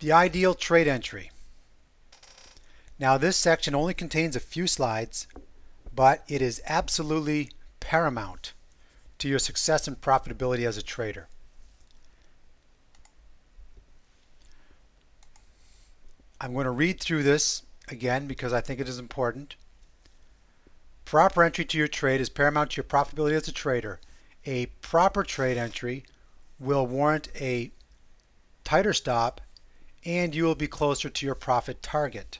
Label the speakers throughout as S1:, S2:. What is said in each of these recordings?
S1: The ideal trade entry. Now this section only contains a few slides, but it is absolutely paramount to your success and profitability as a trader. I'm going to read through this again because I think it is important. Proper entry to your trade is paramount to your profitability as a trader. A proper trade entry will warrant a tighter stop and you will be closer to your profit target.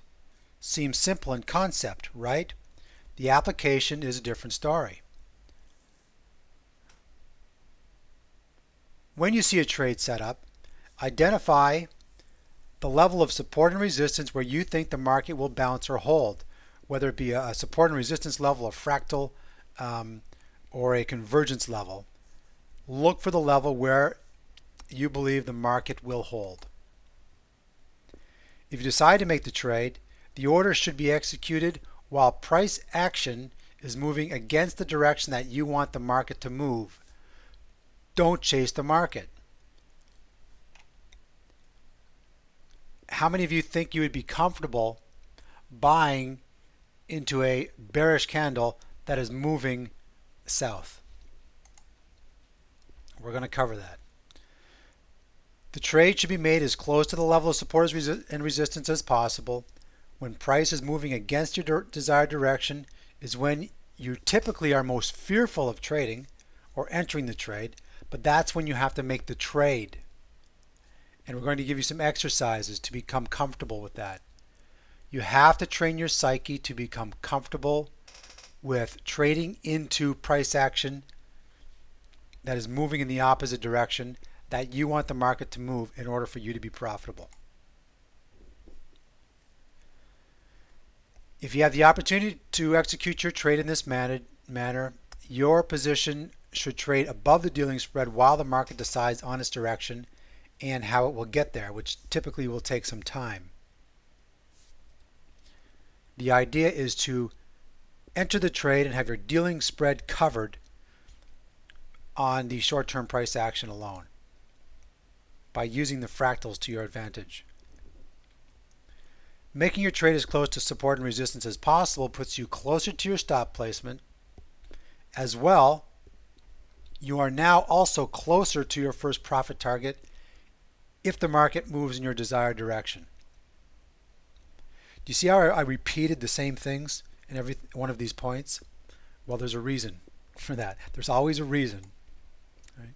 S1: Seems simple in concept, right? The application is a different story. When you see a trade set up, identify the level of support and resistance where you think the market will bounce or hold, whether it be a support and resistance level, a fractal, or a convergence level. Look for the level where you believe the market will hold. If you decide to make the trade, the order should be executed while price action is moving against the direction that you want the market to move. Don't chase the market. How many of you think you would be comfortable buying into a bearish candle that is moving south? We're going to cover that. The trade should be made as close to the level of support and resistance as possible. When price is moving against your desired direction is when you typically are most fearful of trading or entering the trade, but that's when you have to make the trade. And we're going to give you some exercises to become comfortable with that. You have to train your psyche to become comfortable with trading into price action that is moving in the opposite direction that you want the market to move in order for you to be profitable. If you have the opportunity to execute your trade in this manner, your position should trade above the dealing spread while the market decides on its direction and how it will get there, which typically will take some time. The idea is to enter the trade and have your dealing spread covered on the short-term price action alone by using the fractals to your advantage. Making your trade as close to support and resistance as possible puts you closer to your stop placement. As well, you are now also closer to your first profit target if the market moves in your desired direction. Do you see how I repeated the same things in every one of these points? Well, there's a reason for that. There's always a reason. Right?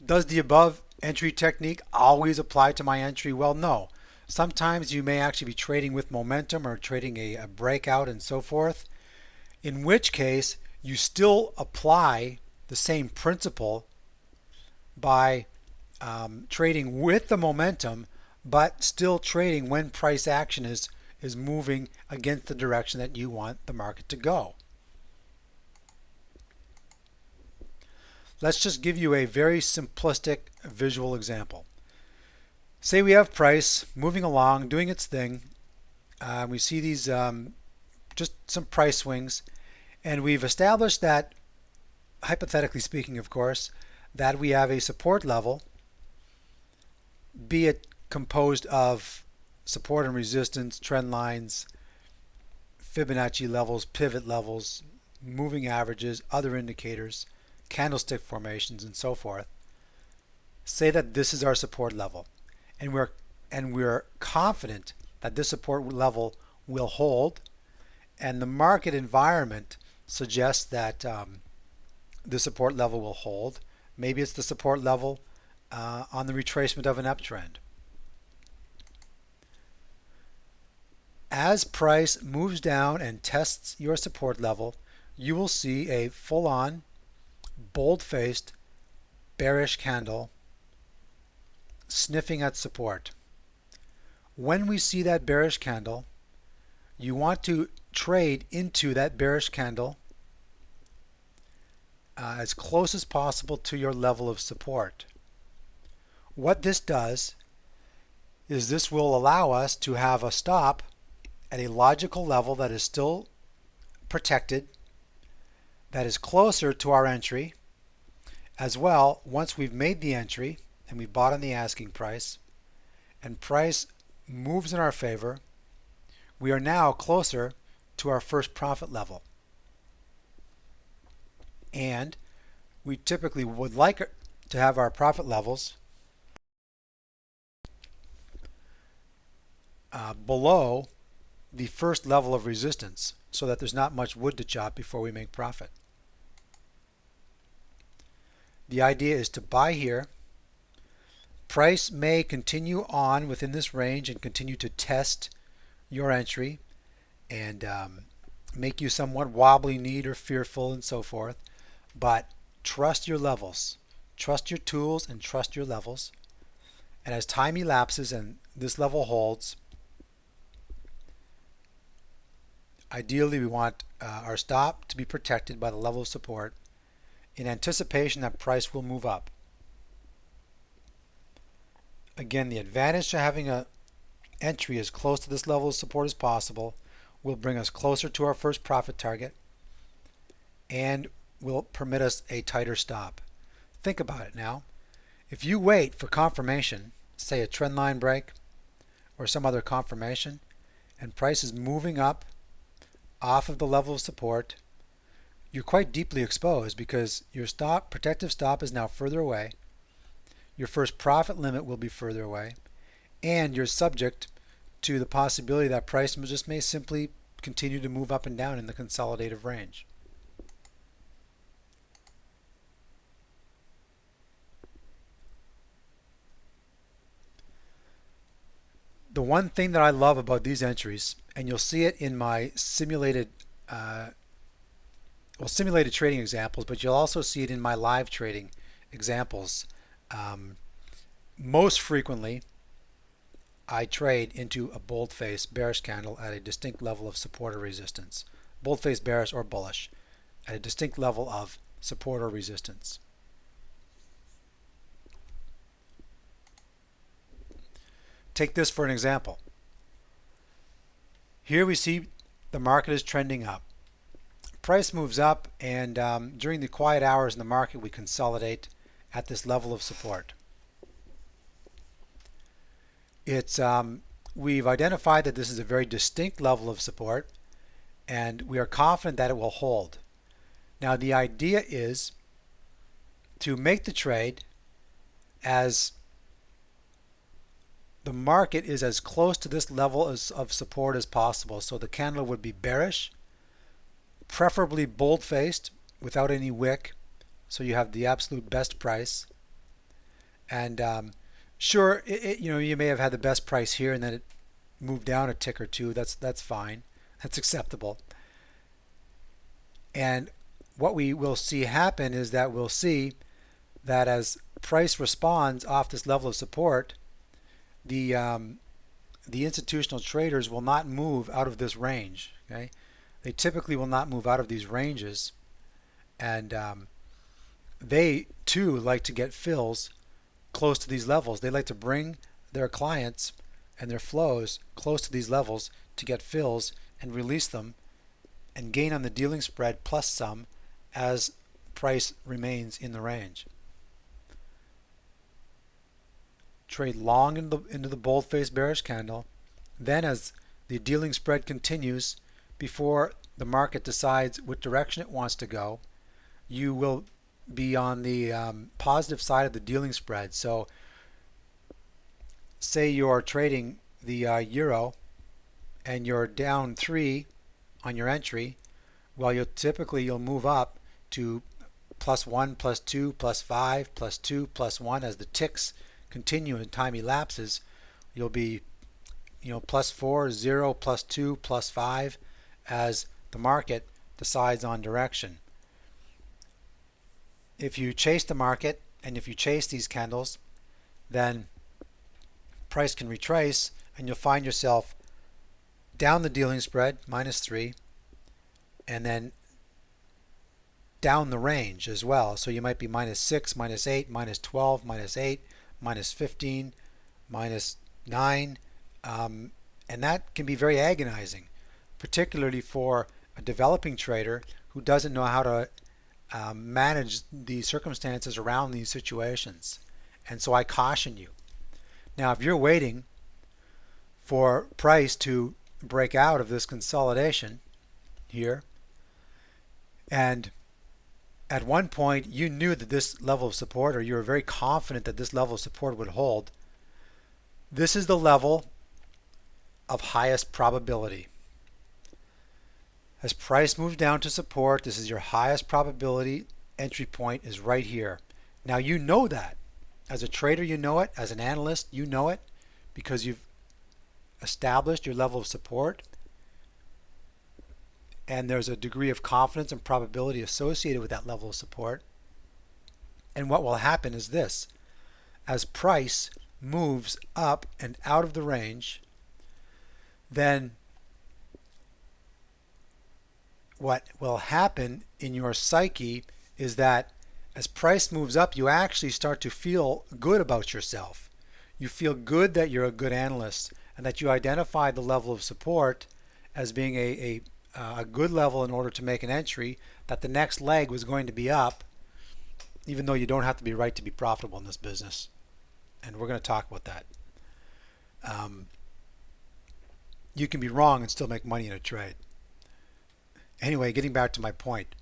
S1: Does the above entry technique always apply to my entry? Well, no. Sometimes you may actually be trading with momentum or trading a breakout and so forth, in which case you still apply the same principle by trading with the momentum, but still trading when price action is moving against the direction that you want the market to go. Let's just give you a very simplistic visual example. Say we have price moving along, doing its thing. We see these just some price swings, and we've established that, hypothetically speaking, of course, that we have a support level, be it composed of support and resistance, trend lines, Fibonacci levels, pivot levels, moving averages, other indicators, candlestick formations, and so forth. Say that this is our support level, and we're confident that this support level will hold, and the market environment suggests that the support level will hold. Maybe it's the support level on the retracement of an uptrend. As price moves down and tests your support level, you will see a full-on, bold-faced, bearish candle sniffing at support. When we see that bearish candle, you want to trade into that bearish candle as close as possible to your level of support. What this does is this will allow us to have a stop at a logical level that is still protected, that is closer to our entry. As well, once we've made the entry, and we bought on the asking price, and price moves in our favor, we are now closer to our first profit level. And we typically would like to have our profit levels below the first level of resistance so that there's not much wood to chop before we make profit. The idea is to buy here. Price may continue on within this range and continue to test your entry and make you somewhat wobbly kneed or fearful and so forth, but trust your levels. Trust your tools and trust your levels. And as time elapses and this level holds, ideally we want our stop to be protected by the level of support in anticipation that price will move up. Again, the advantage to having an entry as close to this level of support as possible will bring us closer to our first profit target and will permit us a tighter stop. Think about it now. If you wait for confirmation, say a trend line break or some other confirmation, and price is moving up off of the level of support, you're quite deeply exposed because your protective stop is now further away. Your first profit limit will be further away, and you're subject to the possibility that price just may simply continue to move up and down in the consolidative range. The one thing that I love about these entries, and you'll see it in my simulated trading examples, but you'll also see it in my live trading examples. Most frequently, I trade into a bold-face bearish candle at a distinct level of support or resistance. Bold-face bearish or bullish at a distinct level of support or resistance. Take this for an example. Here we see the market is trending up. Price moves up, and during the quiet hours in the market we consolidate at this level of support. We've identified that this is a very distinct level of support, and we are confident that it will hold. Now the idea is to make the trade as the market is as close to this level of support as possible. So the candle would be bearish, preferably bold-faced without any wick, so you have the absolute best price. And sure, you may have had the best price here and then it moved down a tick or two. That's fine. That's acceptable. And what we will see happen is that we'll see that as price responds off this level of support, the institutional traders will not move out of this range. Okay, they typically will not move out of these ranges, and they too like to get fills close to these levels. They like to bring their clients and their flows close to these levels to get fills and release them and gain on the dealing spread plus some as price remains in the range. Trade long into the bold-faced bearish candle. Then as the dealing spread continues, before the market decides which direction it wants to go, you will be on the positive side of the dealing spread. So say you're trading the euro and you're down 3 on your entry, well, you'll move up to +1, +2, +5, +2, +1 as the ticks continue and time elapses. You'll be +4, 0, +2, +5 as the market decides on direction. If you chase the market and if you chase these candles, then price can retrace and you'll find yourself down the dealing spread -3 and then down the range as well. So you might be -6, -8, -12, -8, -15, -9, and that can be very agonizing, particularly for a developing trader who doesn't know how to manage the circumstances around these situations. And so I caution you. Now, if you're waiting for price to break out of this consolidation here, and at one point you knew that this level of support, or you were very confident that this level of support would hold, this is the level of highest probability. As price moves down to support, this is your highest probability entry point is right here. Now you know that. As a trader, you know it. As an analyst, you know it because you've established your level of support, and there's a degree of confidence and probability associated with that level of support. And what will happen is this: as price moves up and out of the range, then what will happen in your psyche is that as price moves up, you actually start to feel good about yourself. You feel good that you're a good analyst and that you identified the level of support as being a good level in order to make an entry, that the next leg was going to be up, even though you don't have to be right to be profitable in this business. And we're going to talk about that. You can be wrong and still make money in a trade. Anyway, getting back to my point.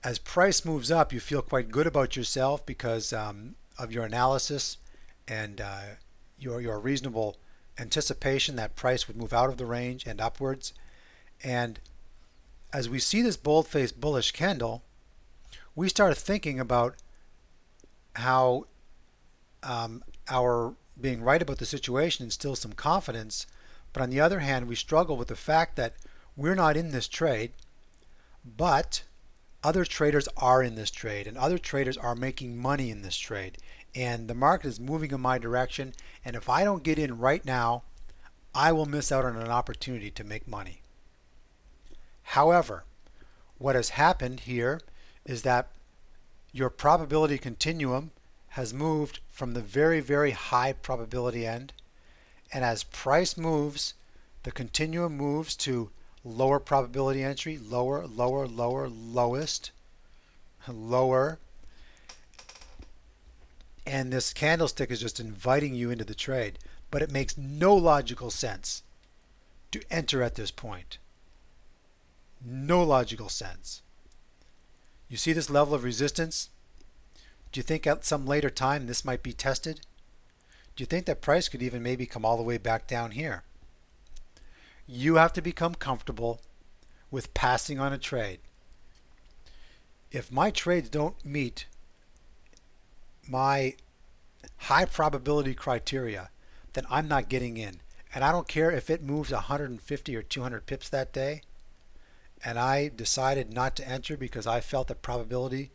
S1: As price moves up, you feel quite good about yourself because of your analysis and your reasonable anticipation that price would move out of the range and upwards. And as we see this bold-faced bullish candle, we start thinking about how our being right about the situation instills some confidence, but on the other hand, we struggle with the fact that we're not in this trade, but other traders are in this trade, and other traders are making money in this trade, and the market is moving in my direction, and if I don't get in right now, I will miss out on an opportunity to make money. However, what has happened here is that your probability continuum has moved from the very, very high probability end, and as price moves, the continuum moves to lower probability entry, lower, lower, lower, lowest, lower, and this candlestick is just inviting you into the trade, but it makes no logical sense to enter at this point. No logical sense. You see this level of resistance? Do you think at some later time this might be tested? Do you think that price could even maybe come all the way back down here? You have to become comfortable with passing on a trade. If my trades don't meet my high probability criteria, then I'm not getting in. And I don't care if it moves 150 or 200 pips that day, and I decided not to enter because I felt that probability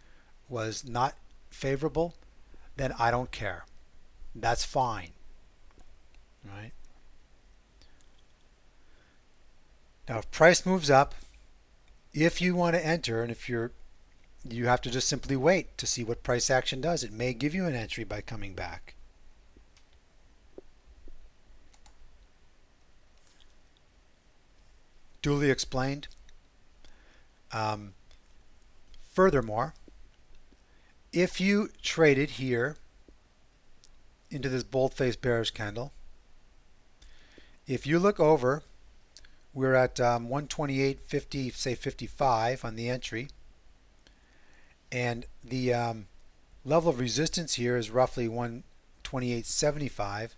S1: was not favorable, then I don't care. That's fine. Right? Now, if price moves up, if you want to enter, and if you have to just simply wait to see what price action does. It may give you an entry by coming back. Duly explained. Furthermore, if you traded here into this bold-faced bearish candle, if you look over, we're at 128.50, say 55 on the entry, and the level of resistance here is roughly 128.75.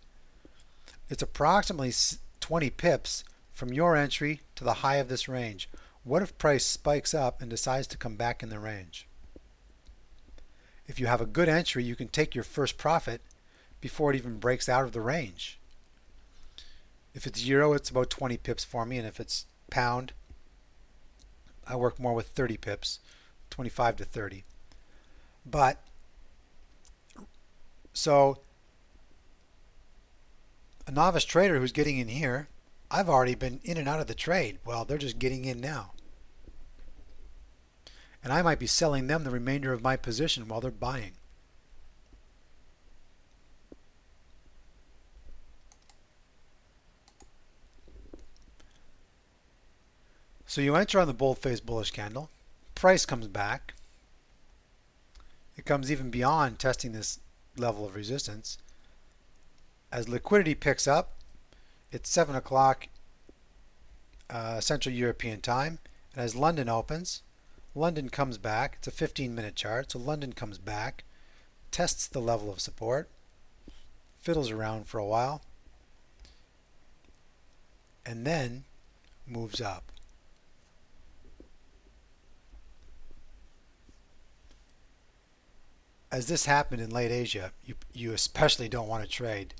S1: It's approximately 20 pips from your entry to the high of this range. What if price spikes up and decides to come back in the range? If you have a good entry, you can take your first profit before it even breaks out of the range. If it's euro, it's about 20 pips for me, and if it's pound, I work more with 30 pips, 25 to 30. But so a novice trader who's getting in here, I've already been in and out of the trade. Well, they're just getting in now. And I might be selling them the remainder of my position while they're buying. So you enter on the bold-faced bullish candle. Price comes back. It comes even beyond testing this level of resistance. As liquidity picks up, it's 7 o'clock Central European time, and as London opens, London comes back. It's a 15-minute chart, so London comes back, tests the level of support, fiddles around for a while, and then moves up. As this happened in late Asia, you especially don't want to trade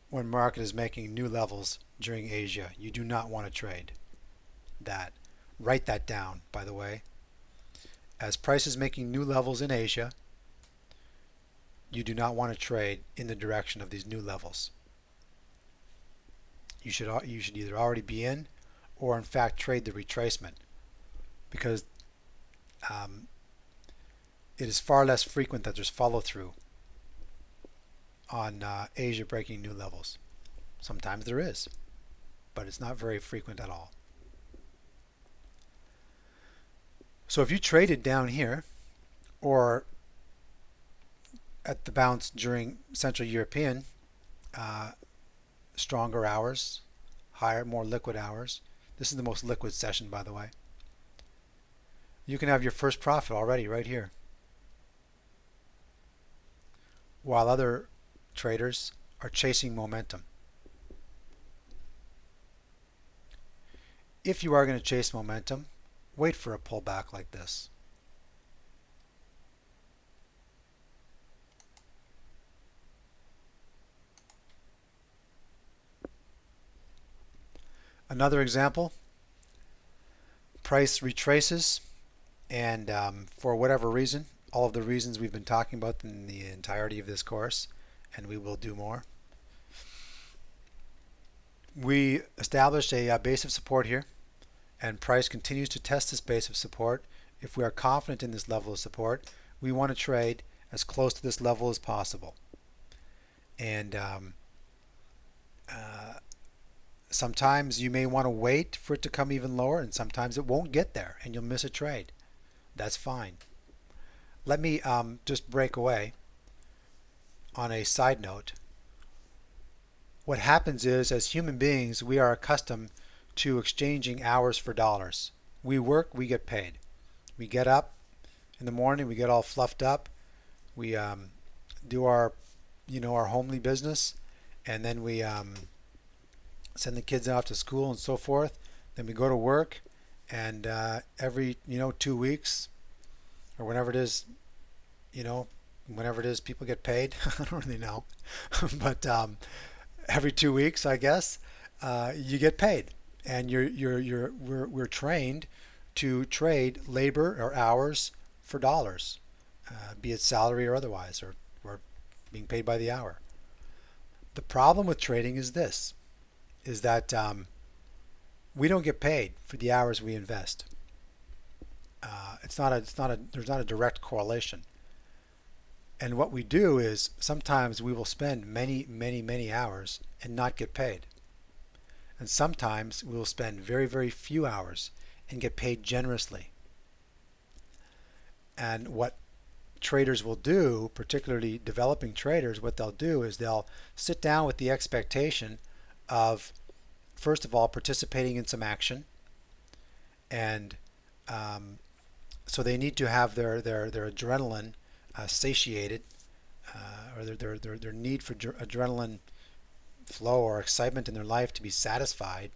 S1: when market is making new levels during Asia. You do not want to trade that. Write that down, by the way. As price is making new levels in Asia, you do not want to trade in the direction of these new levels. You should either already be in or in fact trade the retracement, because it is far less frequent that there's follow through on Asia breaking new levels. Sometimes there is, but it's not very frequent at all. So if you traded down here or at the bounce during Central European, stronger hours, higher, more liquid hours. This is the most liquid session, by the way. You can have your first profit already right here, while other traders are chasing momentum. If you are going to chase momentum, wait for a pullback like this. Another example, price retraces, and for whatever reason, all of the reasons we've been talking about in the entirety of this course, and we will do more, we established a base of support here, and price continues to test this base of support. If we are confident in this level of support, we want to trade as close to this level as possible. And sometimes you may want to wait for it to come even lower, and sometimes it won't get there and you'll miss a trade. That's fine. Let me just break away on a side note. What happens is, as human beings, we are accustomed to exchanging hours for dollars. We work, we get paid. We get up in the morning, we get all fluffed up, we do our our homely business, and then we send the kids off to school and so forth. Then we go to work, and every 2 weeks or whenever it is, whenever it is people get paid. I don't really know, but every 2 weeks, I guess, you get paid, and we're trained to trade labor or hours for dollars, be it salary or otherwise, or being paid by the hour. The problem with trading is this: is that we don't get paid for the hours we invest. There's not a direct correlation. And what we do is sometimes we will spend many hours and not get paid. And sometimes we will spend very few hours and get paid generously. And what traders will do, particularly developing traders, what they'll do is they'll sit down with the expectation of, first of all, participating in some action, and so they need to have their adrenaline satiated, or their need for adrenaline flow or excitement in their life to be satisfied.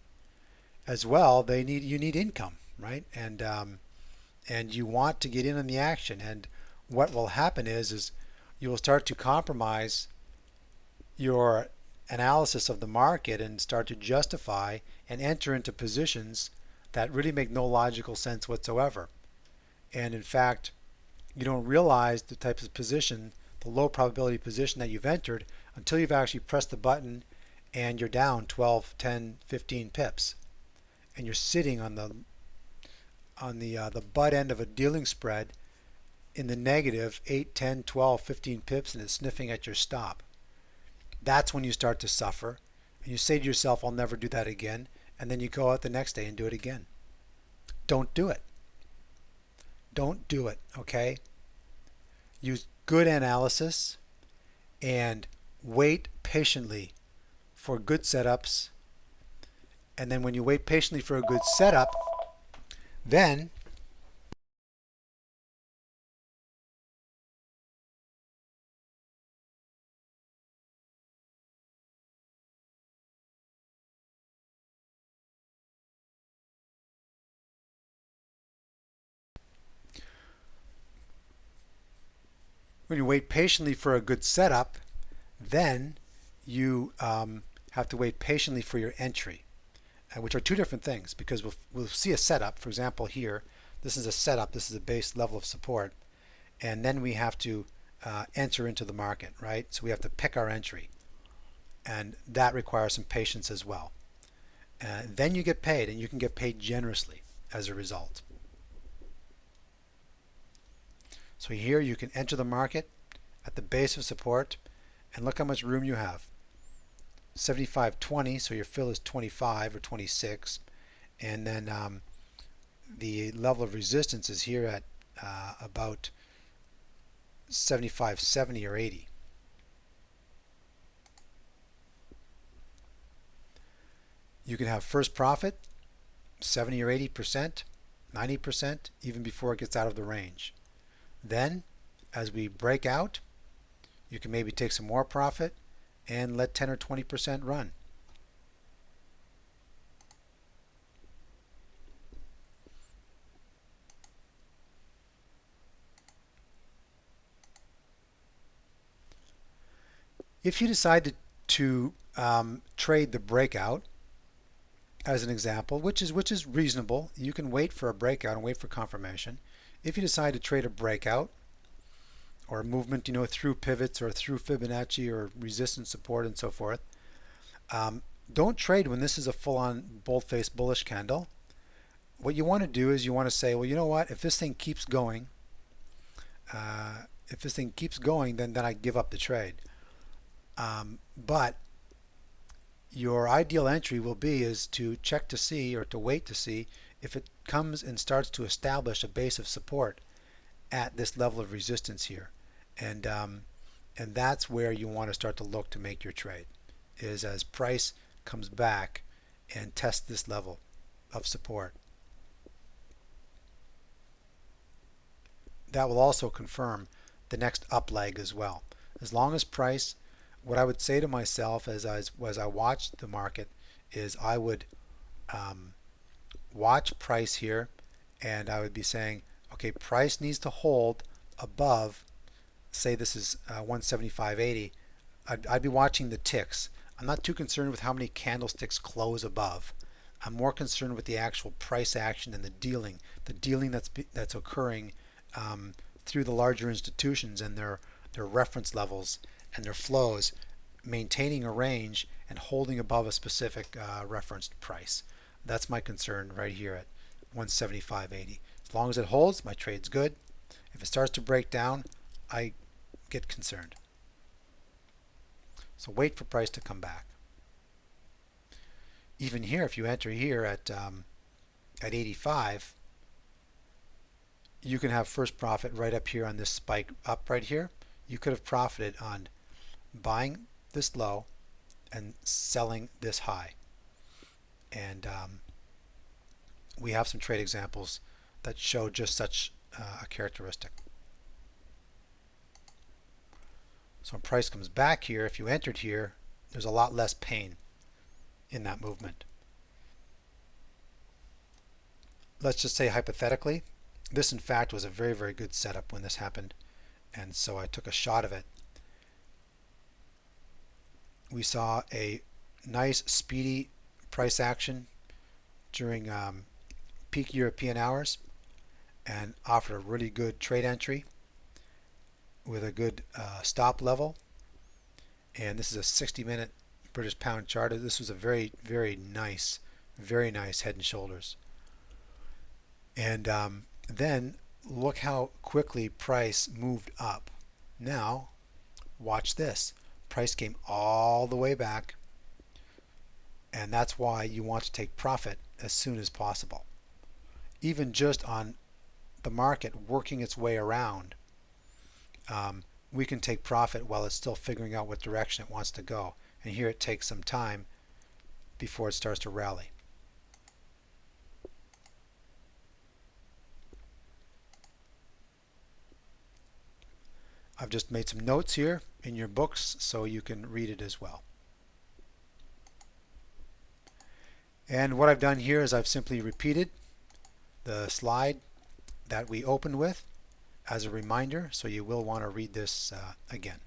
S1: As well, you need income, right? And you want to get in on the action. And what will happen is you will start to compromise your analysis of the market and start to justify and enter into positions that really make no logical sense whatsoever. And in fact, you don't realize the types of position, the low probability position that you've entered, until you've actually pressed the button and you're down 12, 10, 15 pips, and you're sitting on the butt end of a dealing spread in the negative 8, 10, 12, 15 pips, and it's sniffing at your stop. That's when you start to suffer, and you say to yourself, I'll never do that again, and then you go out the next day and do it again. Don't do it. Don't do it, okay? Use good analysis and wait patiently for good setups. And then when you wait patiently for a good setup, then when you wait patiently for a good setup, then you have to wait patiently for your entry, which are two different things, because we'll see a setup. For example, here, this is a setup. This is a base level of support, and then we have to enter into the market, right? So we have to pick our entry, and that requires some patience as well. Then you get paid, and you can get paid generously as a result. So here you can enter the market at the base of support, and look how much room you have. 75.20, so your fill is 25 or 26, and then the level of resistance is here at about 75.70 or 80. You can have first profit 70 or 80%, 90%, even before it gets out of the range. Then, as we break out, you can maybe take some more profit and let 10 or 20% run. If you decide to trade the breakout, as an example, which is reasonable, you can wait for a breakout and wait for confirmation. If you decide to trade a breakout or a movement, through pivots or through Fibonacci or resistance support and so forth, don't trade when this is a full-on bold-faced bullish candle. What you want to do is you want to say, well, you know what? If this thing keeps going, then I give up the trade. But your ideal entry will be is to check to see, or to wait to see, if it comes and starts to establish a base of support at this level of resistance here, and that's where you want to start to look to make your trade, is as price comes back and tests this level of support. That will also confirm the next up leg as well. As long as price, what I would say to myself as I watched the market is I would watch price here, and I would be saying, okay, price needs to hold above, say this is 175.80. I'd be watching the ticks. I'm not too concerned with how many candlesticks close above. I'm more concerned with the actual price action and the dealing that's occurring through the larger institutions and their reference levels and their flows, maintaining a range and holding above a specific referenced price. That's my concern right here at 175.80. As long as it holds, my trade's good. If it starts to break down, I get concerned. So wait for price to come back. Even here, if you enter here at 85, you can have first profit right up here on this spike up right here. You could have profited on buying this low and selling this high. And we have some trade examples that show just such a characteristic. So when price comes back here, if you entered here, there's a lot less pain in that movement. Let's just say hypothetically, this in fact was a very, very good setup when this happened, and so I took a shot of it. We saw a nice speedy price action during peak European hours and offered a really good trade entry with a good stop level. And this is a 60-minute British pound chart. This was a very, very nice head and shoulders. And then look how quickly price moved up. Now watch this. Price came all the way back, and that's why you want to take profit as soon as possible. Even just on the market working its way around, we can take profit while it's still figuring out what direction it wants to go. And here it takes some time before it starts to rally. I've just made some notes here in your books so you can read it as well. And what I've done here is I've simply repeated the slide that we opened with as a reminder, so you will want to read this again.